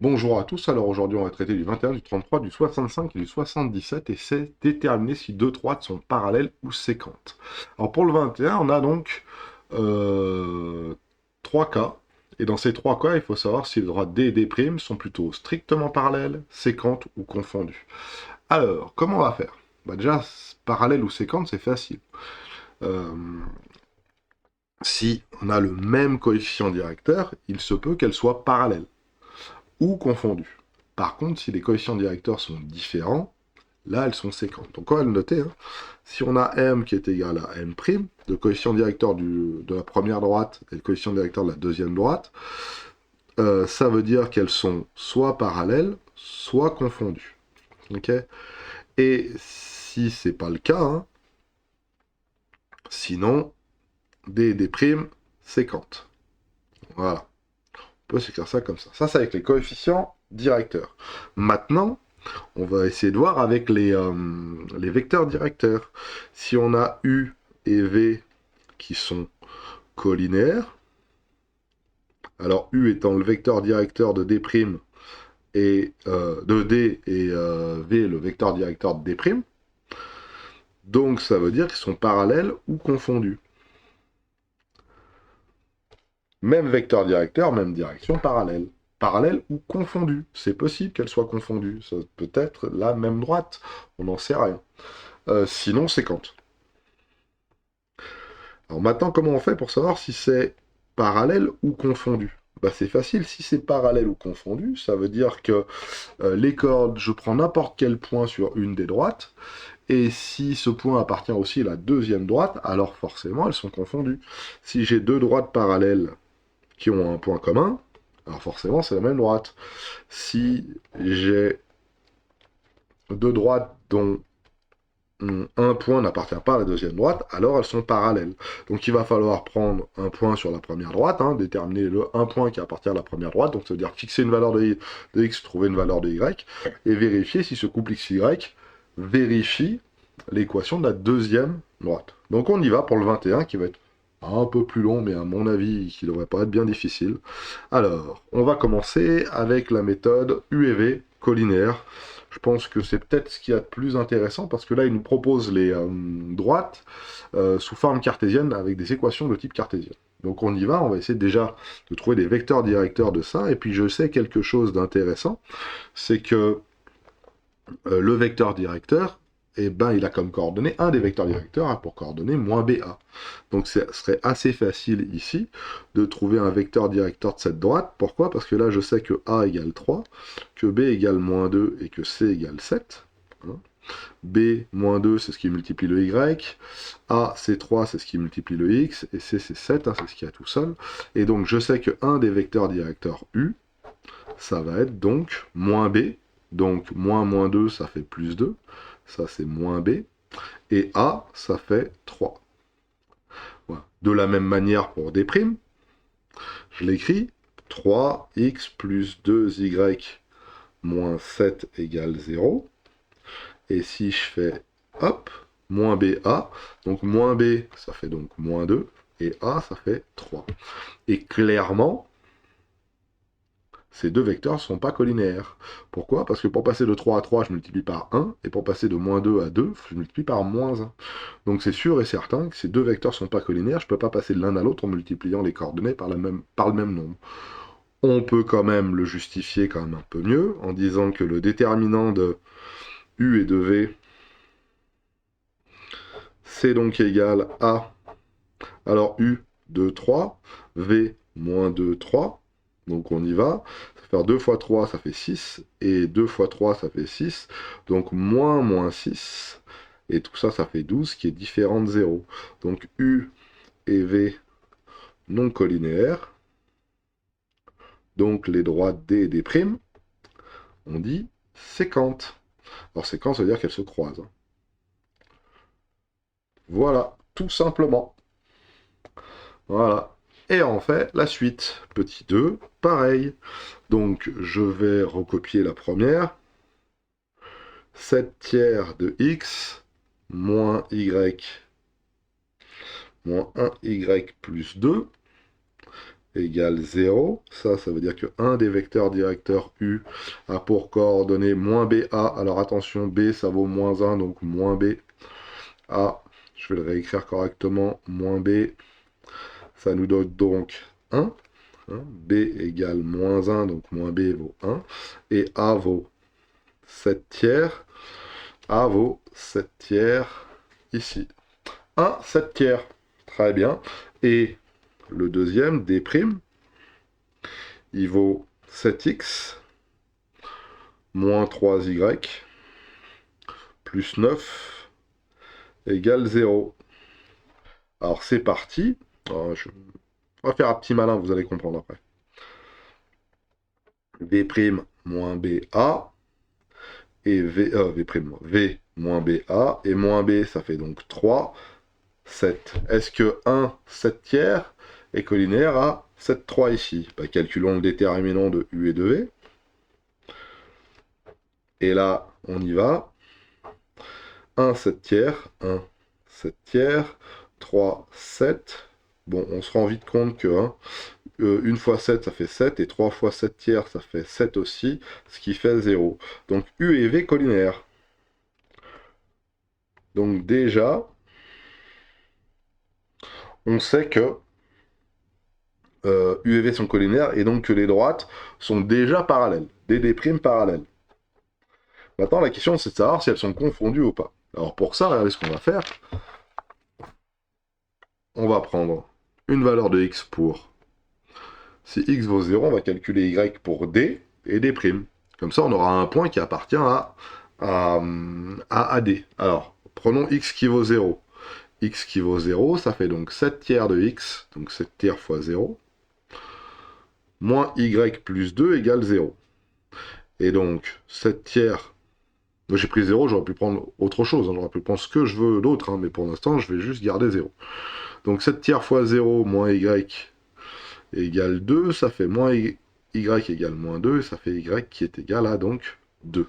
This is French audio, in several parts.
Bonjour à tous, alors aujourd'hui on va traiter du 21, du 33, du 65 et du 77 et c'est déterminer si deux droites sont parallèles ou séquentes. Alors pour le 21, on a donc trois cas, et dans ces trois cas, il faut savoir si les droites D et D' sont plutôt strictement parallèles, séquentes ou confondues. Alors, comment on va faire? Déjà, parallèle ou séquente, c'est facile. Euh, si on a le même coefficient directeur, il se peut qu'elles soient parallèles ou confondues. Par contre, si les coefficients directeurs sont différents, là, elles sont séquentes. Donc, on va le noter. Si on a m qui est égal à m', le coefficient directeur de la première droite et le coefficient directeur de la deuxième droite, ça veut dire qu'elles sont soit parallèles, soit confondues. Okay, et si c'est pas le cas, sinon, d et d' séquentes. Voilà. On peut s'écrire ça comme ça. Ça, c'est avec les coefficients directeurs. Maintenant, on va essayer de voir avec les vecteurs directeurs. Si on a U et V qui sont collinéaires, alors U étant le vecteur directeur de D' et de D et V le vecteur directeur de D', donc ça veut dire qu'ils sont parallèles ou confondus. Même vecteur directeur, même direction, parallèle. Parallèle ou confondu. C'est possible qu'elles soient confondues. Ça peut être la même droite. On n'en sait rien. Sinon, séquente. Alors maintenant, comment on fait pour savoir si c'est parallèle ou confondu? C'est facile, si c'est parallèle ou confondu, ça veut dire que les cordes, je prends n'importe quel point sur une des droites, et si ce point appartient aussi à la deuxième droite, alors forcément elles sont confondues. Si j'ai deux droites parallèles qui ont un point commun, alors forcément c'est la même droite. Si j'ai deux droites dont un point n'appartient pas à la deuxième droite, alors elles sont parallèles. Donc il va falloir prendre un point sur la première droite, déterminer un point qui appartient à la première droite, donc ça veut dire fixer une valeur de x, trouver une valeur de y, et vérifier si ce couple xy vérifie l'équation de la deuxième droite. Donc on y va pour le 21 qui va être un peu plus long, mais à mon avis qui devrait pas être bien difficile. Alors, on va commencer avec la méthode U et V collinéaire. Je pense que c'est peut-être ce qu'il y a de plus intéressant parce que là, il nous propose les droites sous forme cartésienne avec des équations de type cartésien. Donc on y va, on va essayer déjà de trouver des vecteurs directeurs de ça. Et puis je sais quelque chose d'intéressant, c'est que le vecteur directeur, il a comme coordonnée, un des vecteurs directeurs a pour coordonnée moins BA. Donc ce serait assez facile ici de trouver un vecteur directeur de cette droite. Pourquoi? Parce que là, je sais que A égale 3, que B égale moins 2 et que C égale 7. B, moins 2, c'est ce qui multiplie le Y. A, c'est 3, c'est ce qui multiplie le X. Et C, c'est 7, c'est ce qu'il y a tout seul. Et donc, je sais que un des vecteurs directeurs U, ça va être donc moins B. Donc, moins 2, ça fait plus 2. Ça, c'est moins B. Et A, ça fait 3. Voilà. De la même manière pour D', je l'écris 3x plus 2y moins 7 égale 0. Et si je fais, hop, moins BA, donc moins B, ça fait donc moins 2, et A, ça fait 3. Et clairement, ces deux vecteurs ne sont pas collinéaires. Pourquoi? Parce que pour passer de 3 à 3, je multiplie par 1, et pour passer de moins 2 à 2, je multiplie par moins 1. Donc c'est sûr et certain que ces deux vecteurs ne sont pas collinaires, je ne peux pas passer de l'un à l'autre en multipliant les coordonnées par le même nombre. On peut quand même le justifier quand même un peu mieux, en disant que le déterminant de U et de V, c'est donc égal à, alors U, 2, 3, V, moins 2, 3, donc on y va, ça va faire 2 fois 3, ça fait 6, et 2 fois 3, ça fait 6, donc moins 6, et tout ça, ça fait 12, qui est différent de 0. Donc U et V non collinéaires, donc les droites D et D', on dit séquentes. Alors séquentes, ça veut dire qu'elles se croisent. Voilà, tout simplement. Voilà. Et en fait, la suite. Petit 2, pareil. Donc, je vais recopier la première. 7 tiers de x moins y moins 1y plus 2 égale 0. Ça veut dire que un des vecteurs directeurs U a pour coordonnée moins BA. Alors attention, B, ça vaut moins 1, donc moins B. A, je vais le réécrire correctement, moins B, ça nous donne donc 1. B égale moins 1, donc moins B vaut 1. Et A vaut 7 tiers. A vaut 7 tiers ici. 1, 7 tiers. Très bien. Et le deuxième, D', il vaut 7x moins 3y plus 9 égale 0. Alors c'est parti. Alors, on va faire un petit malin, vous allez comprendre après. V' moins BA et V moins BA et moins B, ça fait donc 3, 7. Est-ce que 1, 7 tiers est collinaire à 7, 3 ici? Bah, calculons le déterminant de U et de V. Et là, on y va. 1, 7 tiers, 1, 7 tiers, 3, 7. Bon, on se rend vite compte que 1 fois 7, ça fait 7, et 3 fois 7 tiers, ça fait 7 aussi, ce qui fait 0. Donc U et V collinaires. Donc déjà, on sait que U et V sont collinaires, et donc que les droites sont déjà parallèles, des D' parallèles. Maintenant, la question, c'est de savoir si elles sont confondues ou pas. Alors pour ça, regardez ce qu'on va faire. On va prendre une valeur de x pour... Si x vaut 0, on va calculer y pour D et D'. Comme ça, on aura un point qui appartient à D. Alors, prenons x qui vaut 0. X qui vaut 0, ça fait donc 7 tiers de x, donc 7 tiers fois 0, moins y plus 2 égale 0. Et donc, 7 tiers... Moi, j'ai pris 0, j'aurais pu prendre autre chose, j'aurais pu prendre ce que je veux d'autre, mais pour l'instant, je vais juste garder 0. Donc 7 tiers fois 0 moins y égale 2, ça fait moins y égale moins 2, et ça fait y qui est égal à donc 2.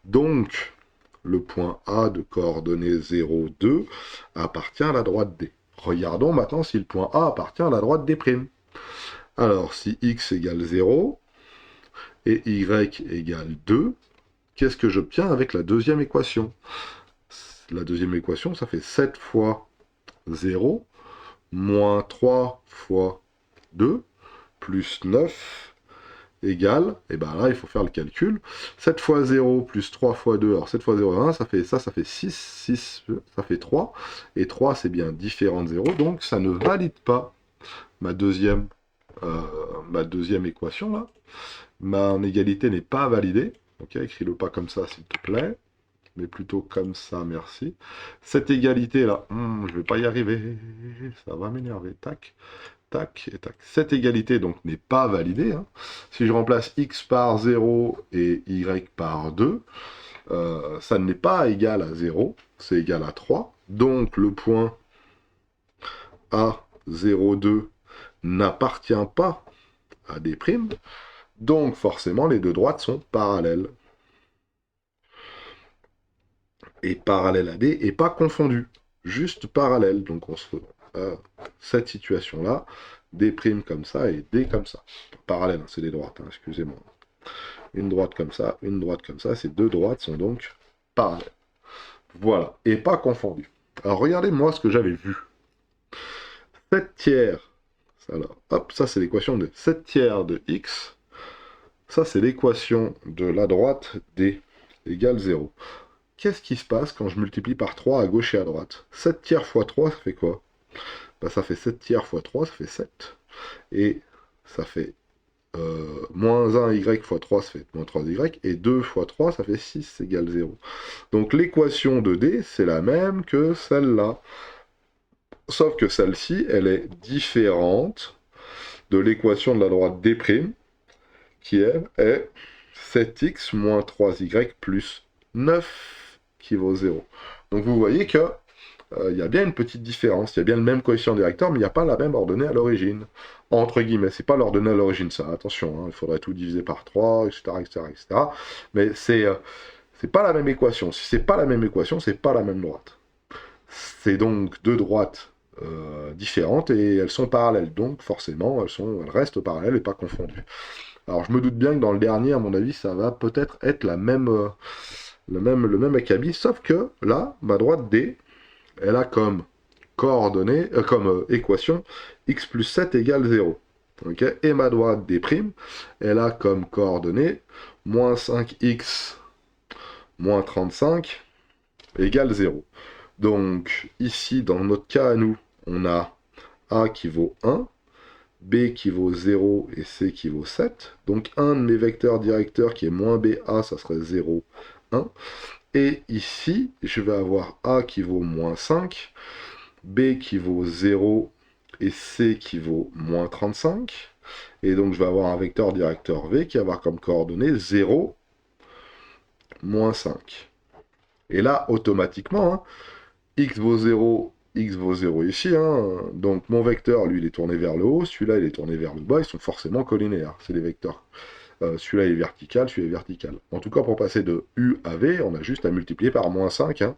Donc, le point A de coordonnées 0, 2 appartient à la droite D. Regardons maintenant si le point A appartient à la droite D'. Alors, si x égale 0 et y égale 2, qu'est-ce que j'obtiens avec la deuxième équation? La deuxième équation, ça fait 7 fois 0 moins 3 fois 2 plus 9 égale, et bien là il faut faire le calcul, 7 fois 0 plus 3 fois 2, alors 7 fois 0, 1, ça fait 6, 6, ça fait 3, et 3 c'est bien différent de 0, donc ça ne valide pas ma deuxième équation là. Ma égalité n'est pas validée, ok, écris-le pas comme ça s'il te plaît, mais plutôt comme ça, merci. Cette égalité là, je vais pas y arriver, ça va m'énerver, tac. Tac et tac. Cette égalité donc n'est pas validée. Si je remplace x par 0 et y par 2, ça n'est pas égal à 0, c'est égal à 3. Donc le point A02 n'appartient pas à D'. Donc forcément les deux droites sont parallèles. Et parallèle à D et pas confondues. Juste parallèle. Donc on se fait cette situation-là. D' comme ça et D comme ça. Parallèle, c'est des droites, excusez-moi. Une droite comme ça, une droite comme ça. Ces deux droites sont donc parallèles. Voilà, et pas confondues. Alors regardez moi ce que j'avais vu. 7 tiers, alors, hop, ça c'est l'équation de 7 tiers de x. Ça c'est l'équation de la droite D égale 0. Qu'est-ce qui se passe quand je multiplie par 3 à gauche et à droite? 7 tiers fois 3, ça fait quoi? Ça fait 7 tiers fois 3, ça fait 7. Et ça fait moins 1y fois 3, ça fait moins 3y. Et 2 fois 3, ça fait 6 égale 0. Donc l'équation de D, c'est la même que celle-là. Sauf que celle-ci, elle est différente de l'équation de la droite D', qui elle est 7x moins 3y plus 9 qui vaut 0. Donc vous voyez que il y a bien une petite différence, il y a bien le même coefficient directeur, mais il n'y a pas la même ordonnée à l'origine. Entre guillemets, c'est pas l'ordonnée à l'origine, ça, attention, il faudrait tout diviser par 3, etc., etc., etc. Mais c'est pas la même équation. Si c'est pas la même équation, c'est pas la même droite. C'est donc deux droites différentes et elles sont parallèles. Donc forcément, elles restent parallèles et pas confondues. Alors je me doute bien que dans le dernier, à mon avis, ça va peut-être être le même acabit, sauf que là, ma droite D, elle a comme coordonnées, comme équation x plus 7 égale 0. Okay, et ma droite D', elle a comme coordonnées moins 5x moins 35 égale 0. Donc ici, dans notre cas à nous, on a A qui vaut 1, B qui vaut 0 et C qui vaut 7. Donc un de mes vecteurs directeurs qui est moins BA, ça serait 0, 1. Et ici, je vais avoir A qui vaut moins 5, B qui vaut 0 et C qui vaut moins 35. Et donc je vais avoir un vecteur directeur V qui va avoir comme coordonnées 0, moins 5. Et là, automatiquement, hein, x vaut 0, x vaut 0 ici. Hein, donc mon vecteur, lui, il est tourné vers le haut, celui-là, il est tourné vers le bas, ils sont forcément collinéaires. C'est des vecteurs. Celui-là est vertical, celui-là est vertical. En tout cas, pour passer de U à V, on a juste à multiplier par moins 5. Hein.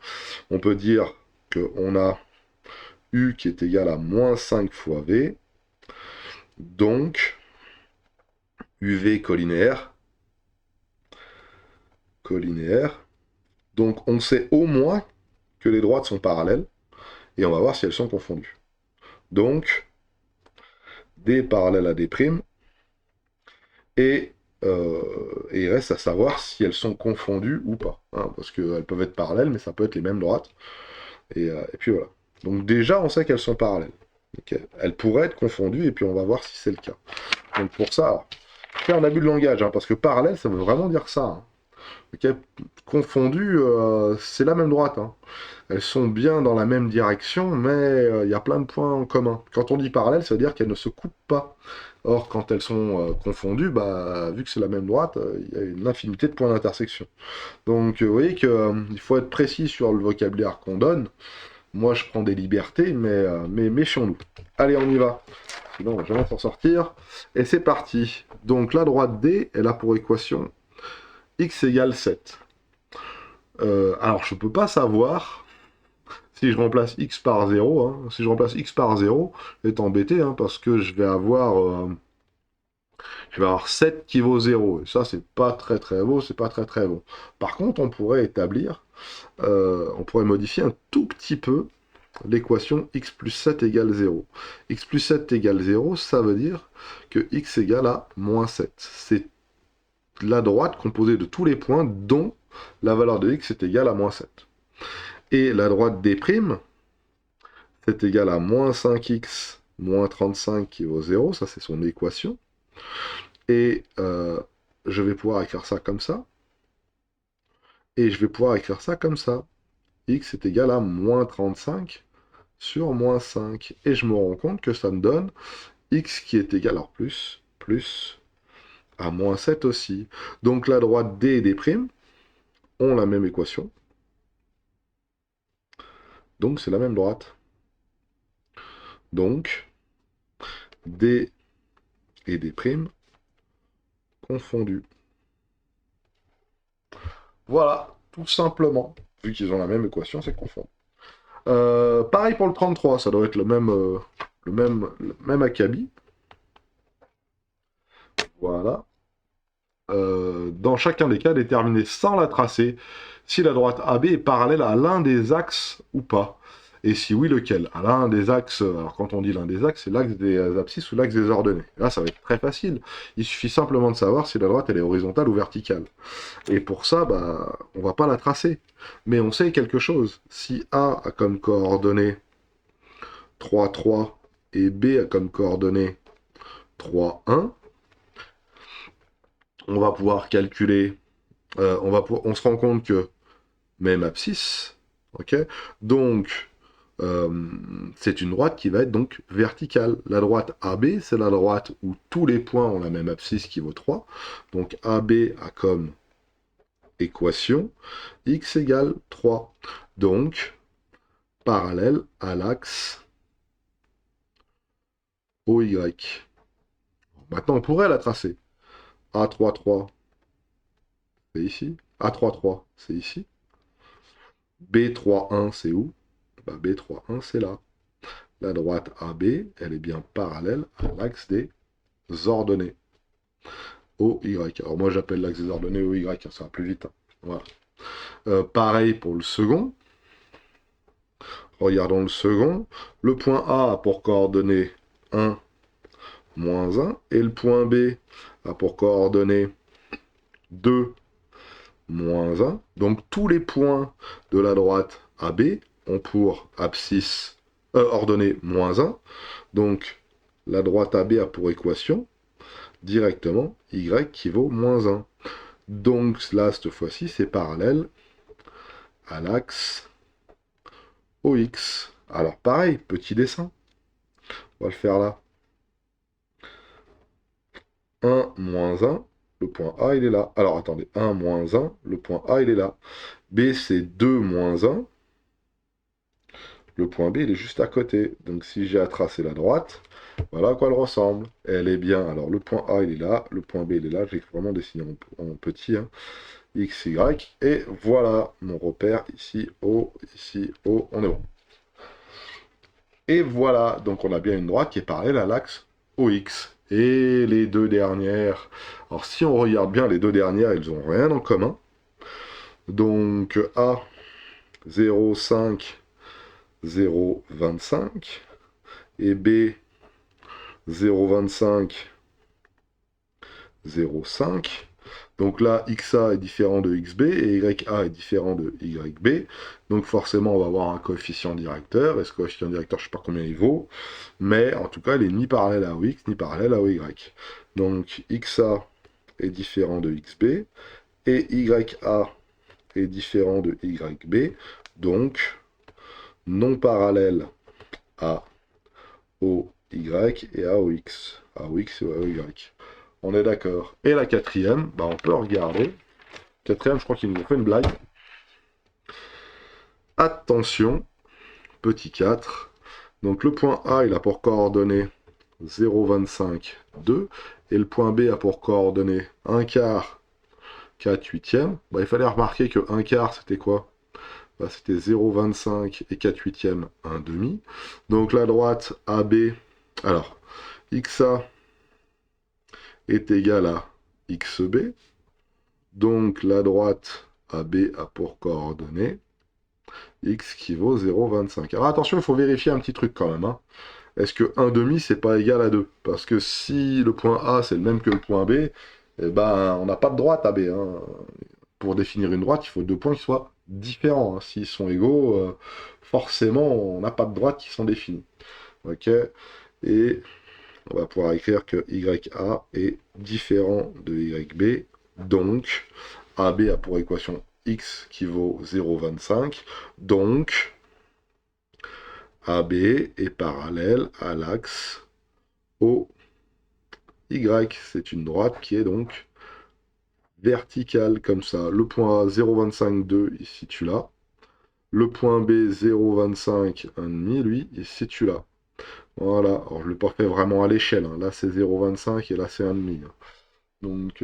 On peut dire qu'on a U qui est égal à moins 5 fois V. Donc, UV collinéaire. Collinéaire. Donc, on sait au moins que les droites sont parallèles. Et on va voir si elles sont confondues. Donc, D parallèle à D'. Et, et il reste à savoir si elles sont confondues ou pas. Hein, parce qu'elles peuvent être parallèles, mais ça peut être les mêmes droites. Et puis voilà. Donc déjà, on sait qu'elles sont parallèles. Okay. Elles pourraient être confondues, et puis on va voir si c'est le cas. Donc pour ça, alors, c'est un abus de langage, hein, parce que parallèle, ça veut vraiment dire ça. Hein. Okay. Confondues, c'est la même droite. Hein. Elles sont bien dans la même direction, mais il y a plein de points en commun. Quand on dit parallèle, ça veut dire qu'elles ne se coupent pas. Or, quand elles sont confondues, bah, vu que c'est la même droite, il y a une infinité de points d'intersection. Donc, vous voyez qu'il faut être précis sur le vocabulaire qu'on donne. Moi, je prends des libertés, mais méfions-nous. Allez, on y va. Sinon, on va jamais s'en sortir. Et c'est parti. Donc, la droite D, elle a pour équation x égale 7. Alors, je ne peux pas savoir si je remplace x par 0. Hein. Si je remplace x par 0, je vais être embêté, hein, parce que je vais avoir 7 qui vaut 0. Et ça, c'est pas très très beau, c'est pas très très bon. Par contre, on pourrait on pourrait modifier un tout petit peu l'équation x plus 7 égale 0. X plus 7 égale 0, ça veut dire que x égale à moins 7. C'est la droite composée de tous les points dont la valeur de x est égale à moins 7. Et la droite D', c'est égal à moins 5x moins 35 qui vaut 0, ça c'est son équation. Et je vais pouvoir écrire ça comme ça. Et je vais pouvoir écrire ça comme ça. X est égal à moins 35 sur moins 5. Et je me rends compte que ça me donne x qui est égal, alors plus, à moins 7 aussi. Donc la droite D et D' ont la même équation. Donc c'est la même droite. Donc D et D' confondus. Voilà, tout simplement. Vu qu'ils ont la même équation, c'est confondre. Pareil pour le 33, ça doit être le même acabit. Voilà. Dans chacun des cas, déterminer sans la tracer si la droite AB est parallèle à l'un des axes ou pas. Et si oui, lequel? À l'un des axes, alors quand on dit l'un des axes, c'est l'axe des abscisses ou l'axe des ordonnées. Là, ça va être très facile. Il suffit simplement de savoir si la droite, elle est horizontale ou verticale. Et pour ça, bah, on va pas la tracer. Mais on sait quelque chose. Si A a comme coordonnée 3, 3 et B a comme coordonnée 3, 1, on va pouvoir calculer, on se rend compte que même abscisse, ok. Donc, c'est une droite qui va être donc verticale. La droite AB, c'est la droite où tous les points ont la même abscisse qui vaut 3. Donc AB a comme équation x égale 3. Donc, parallèle à l'axe OY. Maintenant, on pourrait la tracer. A33, c'est ici. A33, c'est ici. B31, c'est où? Bah, B31, c'est là. la droite AB, elle est bien parallèle à l'axe des ordonnées OY. Alors moi j'appelle l'axe des ordonnées OY, hein, ça va plus vite. Hein. Voilà. Pareil pour le second. Regardons le second. Le point A a pour coordonnées 1, moins 1, et le point B a pour coordonnées 2, moins 1. Donc tous les points de la droite AB ont pour abscisse ordonnée moins 1. Donc la droite AB a pour équation directement y qui vaut moins 1. Donc là, cette fois-ci, c'est parallèle à l'axe OX. Alors pareil, petit dessin. On va le faire là. 1, moins 1, le point A, il est là. Alors attendez, 1, moins 1, le point A, il est là. B, c'est 2, moins 1. Le point B, il est juste à côté. Donc si j'ai à tracer la droite, voilà à quoi elle ressemble. Elle est bien. Alors le point A, il est là. Le point B, il est là. J'ai vraiment dessiné en petit. Hein. X, Y. Et voilà mon repère. Ici, O. Ici, O. On est bon. Et voilà. Donc on a bien une droite qui est parallèle à l'axe OX. Et les deux dernières. Alors si on regarde bien les deux dernières, elles n'ont rien en commun. Donc A, 0, 5, 0, 25. Et B, 0,25, 0,5. Donc là, XA est différent de XB et YA est différent de YB. Donc forcément, on va avoir un coefficient directeur. Et ce coefficient directeur, je ne sais pas combien il vaut. Mais en tout cas, il n'est ni parallèle à OX, ni parallèle à OY. Donc XA est différent de XB. Et YA est différent de YB. Donc, non parallèle à OY et à OX. À OX et à OY. On est d'accord. Et la quatrième, bah on peut regarder. Quatrième, je crois qu'ils nous ont fait une blague. Attention, petit 4. Donc le point A, il a pour coordonnées 0,25, 2. Et le point B a pour coordonnées 1 quart, 4 huitièmes. Bah, il fallait remarquer que 1 quart, c'était quoi? Bah, c'était 0,25 et 4 huitièmes, 1 demi. Donc la droite AB, alors, XA est égal à XB. Donc la droite AB a pour coordonnées x qui vaut 0,25. Alors attention, il faut vérifier un petit truc quand même. Hein. Est-ce que 1 demi, c'est pas égal à 2? Parce que si le point A, c'est le même que le point B, eh ben, on n'a pas de droite AB. Hein. Pour définir une droite, il faut deux points qui soient différents. Hein. S'ils sont égaux, forcément, on n'a pas de droite qui sont définies. Ok. Et on va pouvoir écrire que YA est différent de YB. Donc, AB a pour équation x qui vaut 0,25. Donc, AB est parallèle à l'axe OY. C'est une droite qui est donc verticale comme ça. Le point A 0,25,2, il se situe là. Le point B 0,25, 1,5, lui, il se situe là. Voilà. Alors, je ne l'ai pas fait vraiment à l'échelle. Hein. Là, c'est 0,25 et là, c'est 1,5. Hein. Donc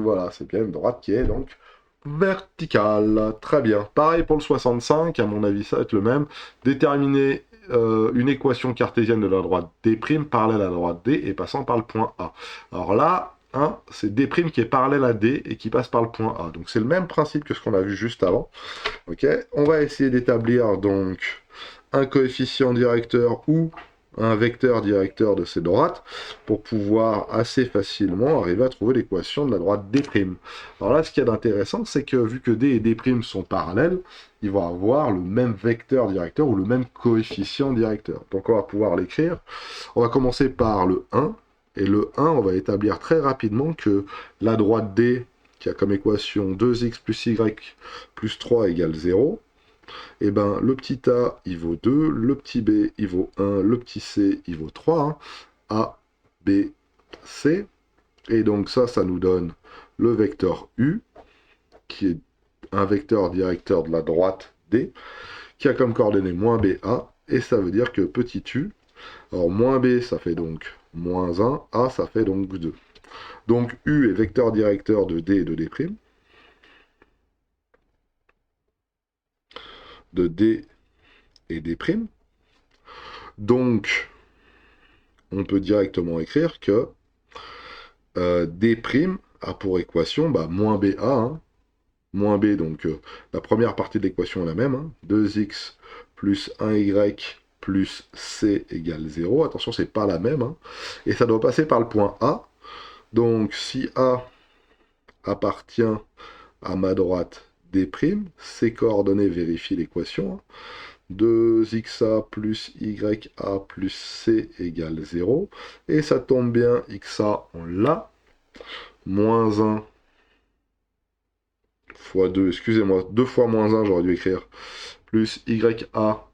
voilà, c'est bien une droite qui est donc verticale. Très bien. Pareil pour le 65, à mon avis, ça va être le même. Déterminer une équation cartésienne de la droite D' parallèle à la droite D et passant par le point A. Alors là, hein, c'est D' qui est parallèle à D et qui passe par le point A. Donc c'est le même principe que ce qu'on a vu juste avant. Ok, on va essayer d'établir donc un coefficient directeur ou un vecteur directeur de ces droites pour pouvoir assez facilement arriver à trouver l'équation de la droite D'. Alors là, ce qu'il y a d'intéressant, c'est que vu que D et D' sont parallèles, ils vont avoir le même vecteur directeur ou le même coefficient directeur. Donc on va pouvoir l'écrire. On va commencer par le 1. Et le 1, on va établir très rapidement que la droite D, qui a comme équation 2x plus y plus 3 égale 0, et ben le petit a, il vaut 2, le petit b, il vaut 1, le petit c, il vaut 3. Hein. A, B, C. Et donc ça nous donne le vecteur U, qui est un vecteur directeur de la droite D, qui a comme coordonnée moins BA, et ça veut dire que petit u, alors moins B, ça fait donc moins 1, A, ça fait donc 2. Donc U est vecteur directeur de D et de D', de D et D'. Donc, on peut directement écrire que D' a pour équation moins BA, hein. Moins B, donc la première partie de l'équation est la même, hein. 2x plus 1y plus c égale 0. Attention, c'est pas la même, hein. Et ça doit passer par le point A. Donc, si A appartient à ma droite D', ses coordonnées vérifient l'équation, hein. 2xa plus ya plus c égale 0. Et ça tombe bien, xa, on l'a. Moins 1 fois 2, excusez-moi, 2 fois moins 1, j'aurais dû écrire, plus ya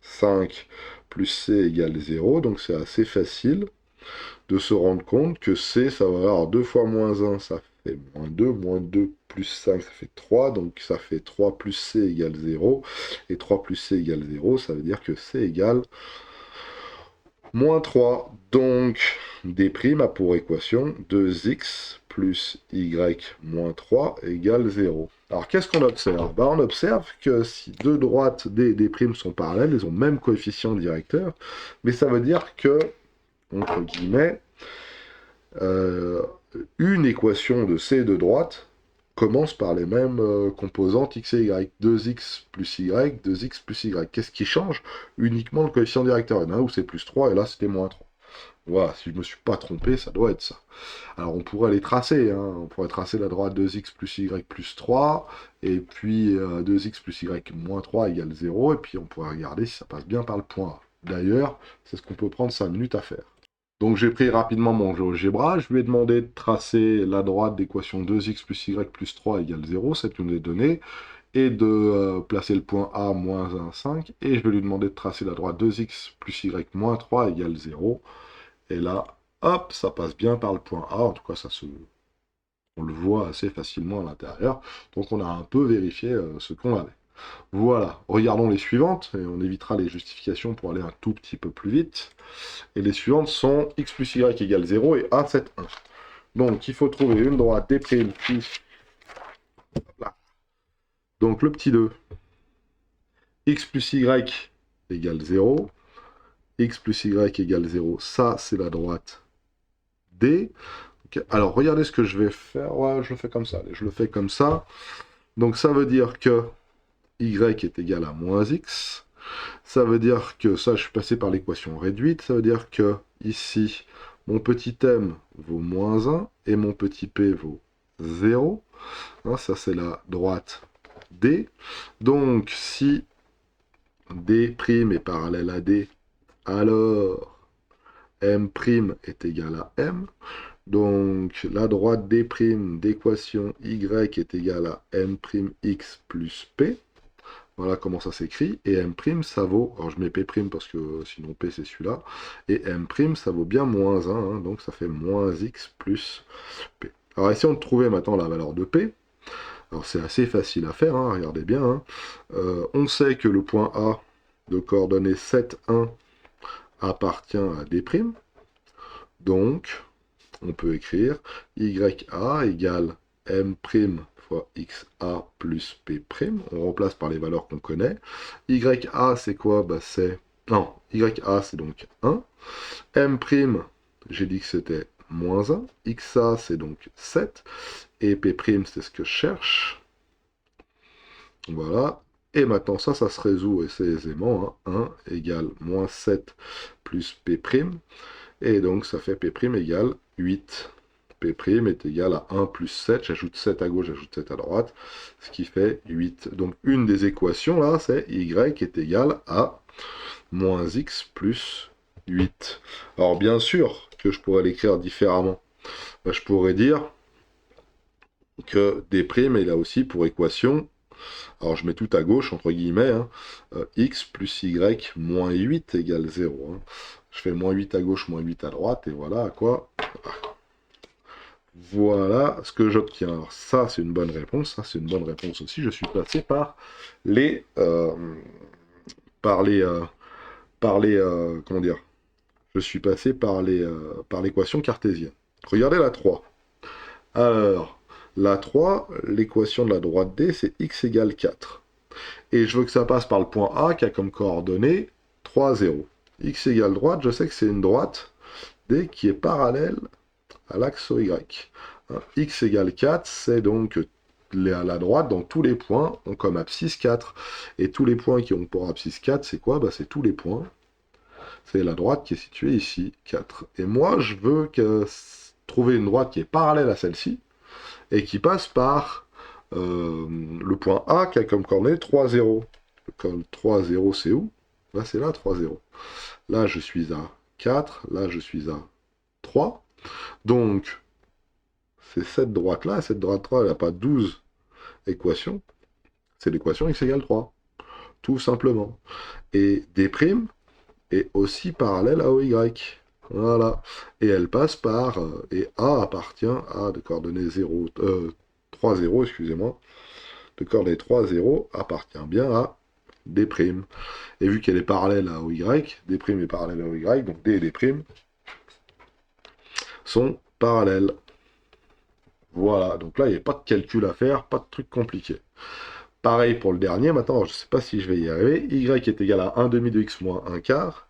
5 plus c égale 0. Donc c'est assez facile de se rendre compte que c, ça va avoir 2 fois moins 1, ça fait moins 2 plus 5, ça fait 3, donc ça fait 3 plus c égale 0, et 3 plus c égale 0, ça veut dire que c égale moins 3. Donc, D' a pour équation 2x plus y moins 3 égale 0. Alors, qu'est-ce qu'on observe? On observe que si deux droites D et D' sont parallèles, elles ont le même coefficient directeur, mais ça veut dire que, entre guillemets, une équation de ces deux droites commence par les mêmes composantes x et y. 2x plus y, 2x plus y. Qu'est-ce qui change? Uniquement le coefficient directeur. Il y en a un où c'est plus 3, et là c'était moins 3. Voilà, si je ne me suis pas trompé, ça doit être ça. Alors on pourrait les tracer, hein. On pourrait tracer la droite 2x plus y plus 3, et puis 2x plus y moins 3 égale 0, et puis on pourrait regarder si ça passe bien par le point A. D'ailleurs, c'est ce qu'on peut prendre 5 minutes à faire. Donc j'ai pris rapidement mon GeoGebra, je lui ai demandé de tracer la droite d'équation 2x plus y plus 3 égale 0, c'est une des données, et de placer le point A moins 1, 5, et je vais lui demander de tracer la droite 2x plus y moins 3 égale 0, et là, hop, ça passe bien par le point A, en tout cas on le voit assez facilement à l'intérieur, donc on a un peu vérifié ce qu'on avait. Voilà, regardons les suivantes, et on évitera les justifications pour aller un tout petit peu plus vite. Et les suivantes sont x plus y égale 0 et a, 7, 1. Donc, il faut trouver une droite D' qui... Là. Donc, le petit 2. X plus y égale 0. X plus y égale 0. Ça, c'est la droite D. Okay. Alors, regardez ce que je vais faire. Ouais, je le fais comme ça. Allez, je le fais comme ça. Donc, ça veut dire que y est égal à moins x. Ça veut dire que, ça, je suis passé par l'équation réduite. Ça veut dire que, ici, mon petit m vaut moins 1 et mon petit p vaut 0. Hein, ça, c'est la droite D. Donc, si D' est parallèle à D, alors M' est égal à M. Donc, la droite D' d'équation Y est égale à M'X plus P. Voilà comment ça s'écrit. Et M', ça vaut... Alors, je mets P' parce que sinon P, c'est celui-là. Et M', ça vaut bien moins 1. Hein, donc, ça fait moins X plus P. Alors, essayons de trouver maintenant la valeur de P. Alors, c'est assez facile à faire. Hein, regardez bien. Hein. On sait que le point A de coordonnées 7, 1 appartient à D'. Donc, on peut écrire YA égale M' fois XA plus P'. On remplace par les valeurs qu'on connaît. YA, c'est quoi? C'est... Non, YA, c'est donc 1. M', j'ai dit que c'était moins 1. XA, c'est donc 7. Et P', c'est ce que je cherche. Voilà. Et maintenant, ça se résout assez aisément. Hein. 1 égale moins 7 plus P'. Et donc, ça fait P' égale 8. P' est égal à 1 plus 7. J'ajoute 7 à gauche, j'ajoute 7 à droite. Ce qui fait 8. Donc, une des équations, là, c'est Y est égal à moins X plus 8. Alors, bien sûr que je pourrais l'écrire différemment. Je pourrais dire que D', il a aussi pour équation... Alors, je mets tout à gauche, entre guillemets, hein, x plus y moins 8 égale 0. Hein. Je fais moins 8 à gauche, moins 8 à droite, et voilà à quoi. Voilà ce que j'obtiens. Alors, ça, c'est une bonne réponse. Ça, c'est une bonne réponse aussi. Je suis passé par les... comment dire? Je suis passé par l'équation cartésienne. Regardez la 3. Alors... La 3, l'équation de la droite D, c'est x égale 4. Et je veux que ça passe par le point A qui a comme coordonnée 3, 0. x égale droite, je sais que c'est une droite D qui est parallèle à l'axe OY. Hein, x égale 4, c'est donc à la droite, dans tous les points, ont comme abscisse 4. Et tous les points qui ont pour abscisse 4, c'est quoi? Bah, c'est tous les points. C'est la droite qui est située ici, 4. Et moi, je veux trouver une droite qui est parallèle à celle-ci, et qui passe par le point A qui a comme coordonnée 3, 0. Le col 3, 0, c'est où? Là, c'est là, 3, 0. Là, je suis à 4. Là, je suis à 3. Donc, c'est cette droite-là. Cette droite-là, elle n'a pas 12 équations. C'est l'équation x égale 3. Tout simplement. Et D' est aussi parallèle à OY. Voilà. Et elle passe par... et A appartient à de coordonnées 0, 3, 0, excusez-moi. De coordonnées 3, 0 appartient bien à D'. Et vu qu'elle est parallèle à OY, D' est parallèle à OY, donc D et D' sont parallèles. Voilà, donc là, il n'y a pas de calcul à faire, pas de truc compliqué. Pareil pour le dernier, maintenant, je ne sais pas si je vais y arriver. Y est égal à 1 demi de x moins 1 quart.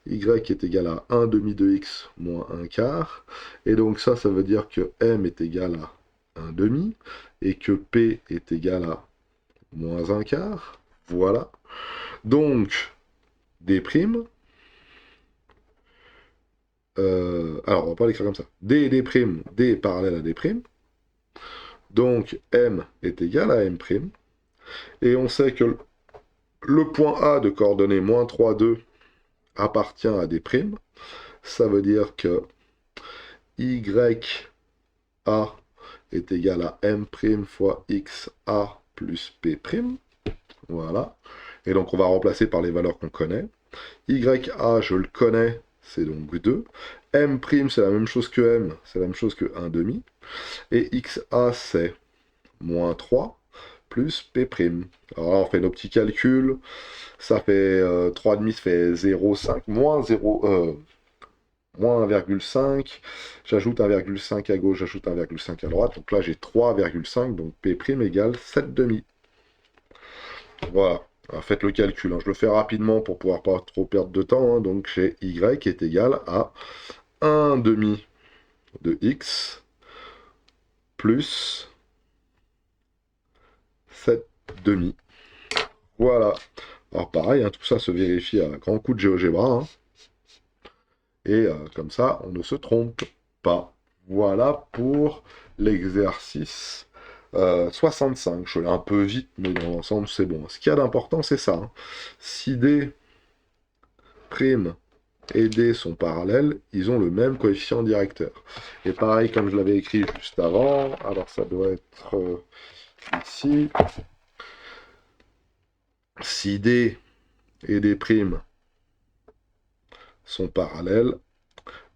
Y est égal à 1 demi de x moins 1 quart. Et donc ça veut dire que m est égal à 1 demi et que p est égal à moins 1 quart. Voilà. Donc, D', alors on va pas l'écrire comme ça. D et D', D est parallèle à D'. Donc M est égal à M'. Et on sait que le point A de coordonnées moins 3, 2 appartient à D'. Ça veut dire que YA est égal à M' fois XA plus P'. Voilà. Et donc on va remplacer par les valeurs qu'on connaît. YA, je le connais, c'est donc 2. M', c'est la même chose que M, c'est la même chose que 1 demi. Et XA, c'est moins 3 plus P'. Alors là, on fait nos petits calculs. Ça fait 3,5, ça fait 0,5, moins 0, moins 1,5. J'ajoute 1,5 à gauche, j'ajoute 1,5 à droite. Donc là, j'ai 3,5, donc P' égale 7 demi. Voilà. Alors, faites le calcul, hein. Je le fais rapidement pour pouvoir pas trop perdre de temps. Hein. Donc j'ai Y qui est égal à 1 demi de X plus 7 demi. Voilà. Alors pareil, hein, tout ça se vérifie à un grand coup de GeoGebra. Hein. Et comme ça, on ne se trompe pas. Voilà pour l'exercice 65. Je l'ai un peu vite, mais dans l'ensemble, c'est bon. Ce qu'il y a d'important, c'est ça. Hein. Si D' et D sont parallèles, ils ont le même coefficient directeur. Et pareil, comme je l'avais écrit juste avant, alors ça doit être ici. Si D et D' sont parallèles,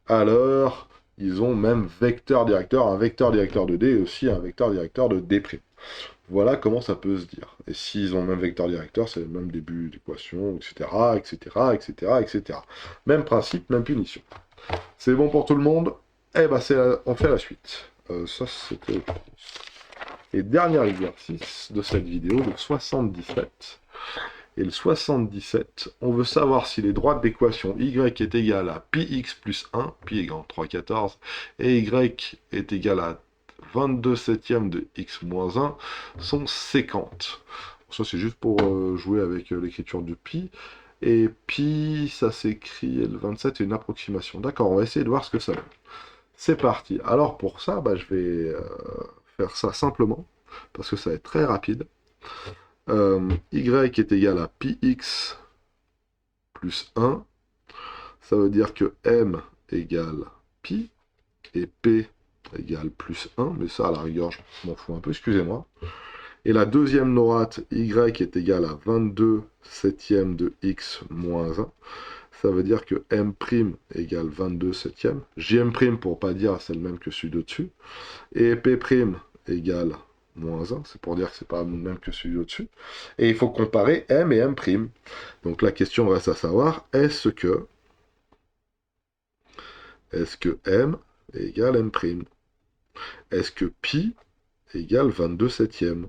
alors ils ont même vecteur directeur, un vecteur directeur de D et aussi un vecteur directeur de D'. Voilà comment ça peut se dire. Et s'ils ont le même vecteur directeur, c'est le même début d'équation, etc., etc., etc., etc. Même principe, même punition. C'est bon pour tout le monde? Eh ben, on fait la suite. Ça, c'était... Et dernier exercice de cette vidéo, le 77. Et le 77, on veut savoir si les droites d'équation y est égale à πx plus 1, pi égale 3,14, et y est égal à 22 septièmes de x moins 1 sont séquentes. Ça, c'est juste pour jouer avec l'écriture de pi. Et pi, ça s'écrit, le 27 est une approximation. D'accord, on va essayer de voir ce que ça donne. C'est parti. Alors pour ça, bah, je vais faire ça simplement, parce que ça va être très rapide. Y est égal à πx plus 1. Ça veut dire que m égale pi et p égale plus 1. Mais ça, à la rigueur, je m'en fous un peu, excusez-moi. Et la deuxième droite, y est égale à 22 septièmes de x moins 1. Ça veut dire que m' égale 22 septièmes. J'm' pour pas dire c'est le même que celui d'au-dessus. Et p' égale moins 1, c'est pour dire que c'est pas le même que celui au-dessus. Et il faut comparer m et m'. Donc la question reste à savoir, est-ce que m égale m'? Est-ce que pi égale 22 septièmes?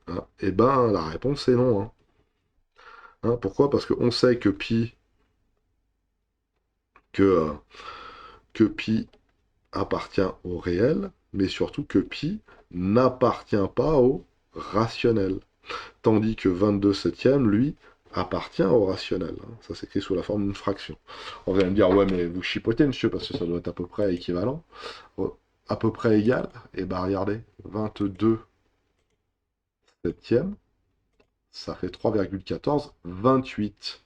Hein, eh ben, la réponse est non. Hein. Hein, pourquoi? Parce qu'on sait que pi que, euh, que pi appartient au réel, mais surtout que pi n'appartient pas au rationnel. Tandis que 22 septièmes, lui, appartient au rationnel. Hein. Ça s'écrit sous la forme d'une fraction. On va me dire, ouais, mais vous chipotez, monsieur, parce que ça doit être à peu près équivalent. À peu près égal. Et bah regardez, 22 septièmes, ça fait 3,1428.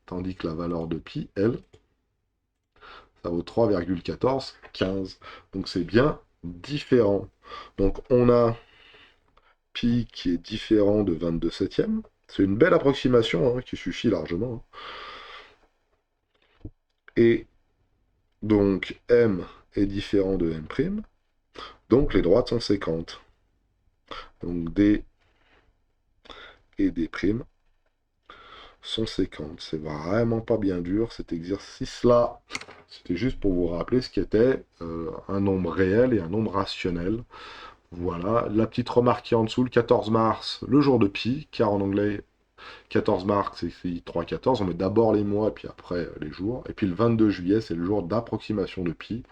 Tandis que la valeur de pi, elle, ça vaut 3,1415. Donc c'est bien différent. Donc on a pi qui est différent de 22 septièmes. C'est une belle approximation hein, qui suffit largement. Hein. Et donc m est différent de m'. Donc les droites sont séquentes. Donc d et d' sont séquentes. C'est vraiment pas bien dur cet exercice-là. C'était juste pour vous rappeler ce qu'était un nombre réel et un nombre rationnel. Voilà, la petite remarque qui est en dessous, le 14 mars, le jour de pi, car en anglais, 14 mars, c'est écrit 3-14, on met d'abord les mois et puis après les jours. Et puis le 22 juillet, c'est le jour d'approximation de pi.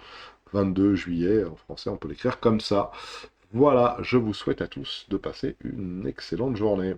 22 juillet, en français, on peut l'écrire comme ça. Voilà, je vous souhaite à tous de passer une excellente journée.